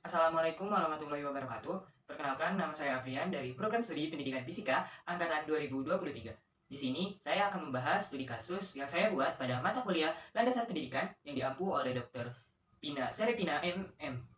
Assalamualaikum warahmatullahi wabarakatuh. Perkenalkan, nama saya Aprian dari Program Studi Pendidikan Fisika Angkatan 2023. Di sini, saya akan membahas studi kasus yang saya buat pada mata kuliah Landasan Pendidikan yang diampu oleh Dr. Pina Serepina MM.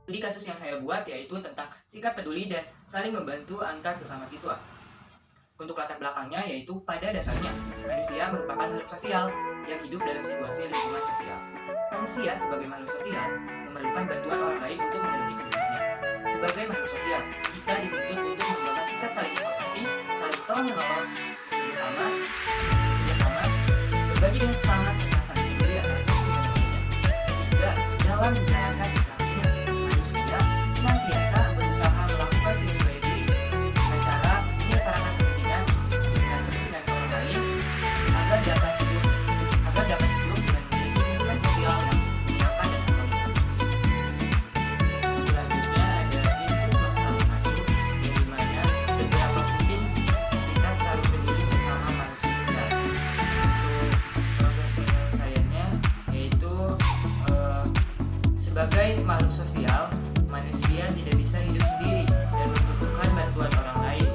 Studi kasus yang saya buat yaitu tentang sikap peduli dan saling membantu antar sesama siswa. Untuk latar belakangnya yaitu pada dasarnya manusia merupakan makhluk sosial yang hidup dalam situasi lingkungan sosial. Manusia sebagai makhluk sosial memerlukan bantuan orang lain untuk memenuhi kebutuhannya. Sebagai makhluk sosial, kita dituntut untuk mengembangkan sikap saling menghormati, saling tolong menolong, kerjasama, berbagi dengan sesama serta saling memberi atas kebutuhannya. Sehingga dalam menjalankan senantiasa berusaha melakukan penyesuaian diri dengan cara menyelesaikan kepentingan orang lain agar dapat hidup dengan memiliki hubungan sosial yang menyenangkan dan harmonis. Selanjutnya ada input masalah satu, yang dimana seberapa mungkin sikap saling peduli sesama makhluk sosial. Untuk proses penyelesaiannya yaitu sebagai makhluk sosial, manusia tidak bisa hidup sendiri dan membutuhkan bantuan orang lain.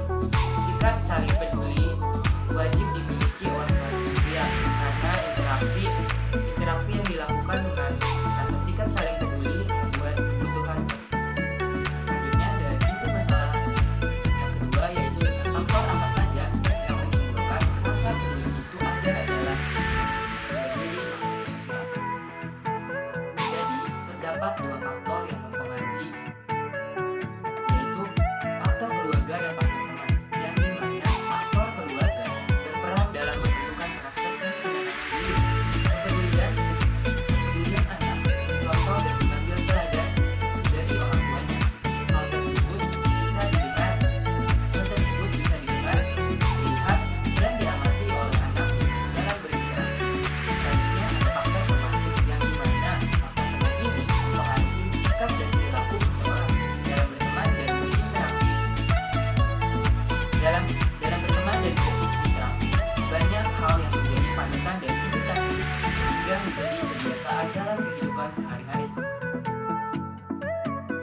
Sikap saling peduli wajib dimiliki oleh makhluk sosial karena interaksi yang dilakukan dengan rasa sikap saling peduli membuat kebutuhan. Selanjutnya ada input masalah yang kedua yaitu dengan faktor apa saja yang menimbulkan rasa peduli itu ada adalah sebagai makhluk sosial. Jadi terdapat dua faktor yang mempengaruhi yaitu faktor keluarga dan faktor teman, yang dimana faktor keluarga berperan dalam membentukkan karakter dan penanganan diri, kepedulian anak, contoh dan mengambil teladan dari orang tuanya. Hal tersebut bisa didengar, dilihat, dan diamati oleh anak dalam berinteraksi. Selanjutnya ada faktor teman, yang dimana faktor teman ini mempengaruhi sikap dan perilaku seseorang dalam berteman dan berinteraksi. Dalam berteman dan berinteraksi, banyak hal yang menjadi panutan dan imitasi hingga menjadi kebiasaan dalam kehidupan sehari-hari.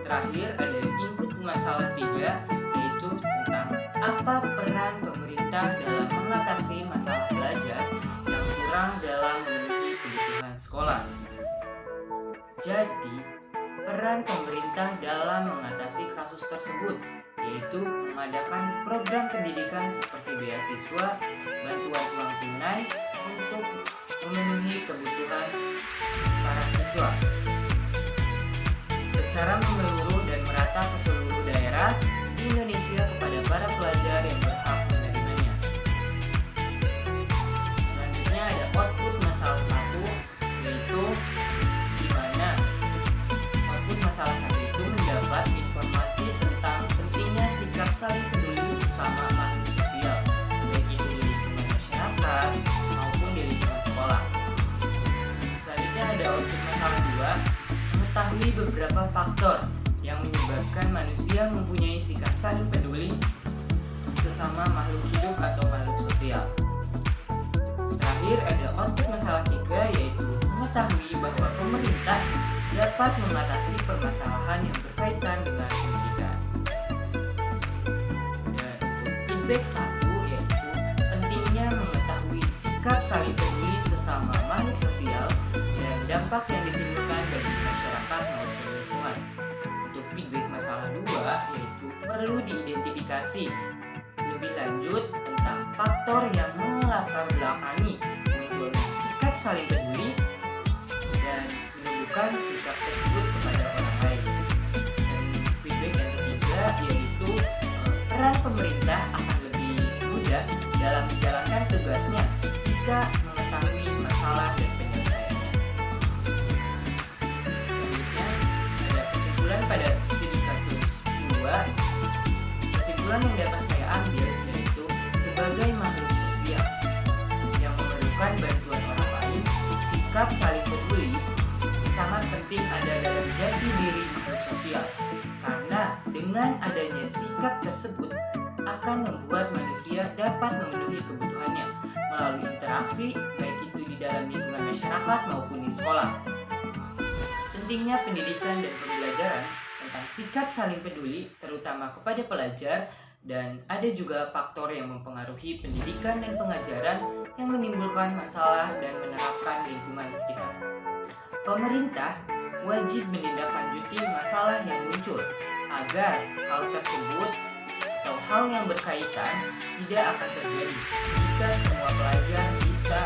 Terakhir ada input masalah 3 yaitu tentang apa peran pemerintah dalam mengatasi masalah belajar yang kurang dalam memenuhi kebutuhan sekolah. Jadi, peran pemerintah dalam mengatasi kasus tersebut yaitu mengadakan program pendidikan seperti beasiswa, bantuan uang tunai untuk memenuhi kebutuhan para siswa secara menyeluruh dan merata ke seluruh daerah di Indonesia kepada para pelajar yang berhak menerimanya. Selanjutnya ada output masalah 1 yaitu di mana output masalah 1 itu mendapat informasi tentang pentingnya sikap saling peduli sesama makhluk sosial, baik itu di lingkungan masyarakat maupun di lingkungan sekolah. Selanjutnya ada output masalah 2, mengetahui beberapa faktor yang menyebabkan manusia mempunyai sikap saling peduli sesama makhluk hidup atau makhluk sosial. Terakhir ada output masalah 3 yaitu mengetahui bahwa pemerintah dapat mengatasi permasalahan yang berkaitan dengan pendidikan. Dan Feedback satu yaitu pentingnya mengetahui sikap saling peduli sesama makhluk sosial dan dampak yang ditimbulkan bagi masyarakat maupun lingkungan. Untuk feedback masalah dua yaitu perlu diidentifikasi lebih lanjut tentang faktor yang melatar belakangi munculnya sikap saling peduli dan menunjukkan sikap tersebut kepada orang lain. Dan feedback yang ketiga yaitu peran pemerintah akan lebih mudah dalam menjalankan tugasnya jika mengetahui masalah dan penyelesaiannya. Selanjutnya ada kesimpulan pada studi kasus 2. Kesimpulan yang dapat saya ambil yaitu sebagai makhluk sosial yang memerlukan bantuan orang lain, sikap saling peduli sangat penting ada dalam jati diri makhluk sosial, karena dengan adanya sikap tersebut akan membuat manusia dapat memenuhi kebutuhannya melalui interaksi baik itu di dalam lingkungan masyarakat maupun di sekolah. Pentingnya pendidikan dan pembelajaran tentang sikap saling peduli terutama kepada pelajar, dan ada juga faktor yang mempengaruhi pendidikan dan pengajaran yang menimbulkan masalah dan menerapkan lingkungan sekitar. Pemerintah wajib menindaklanjuti masalah yang muncul agar hal tersebut atau hal yang berkaitan tidak akan terjadi jika semua pelajar bisa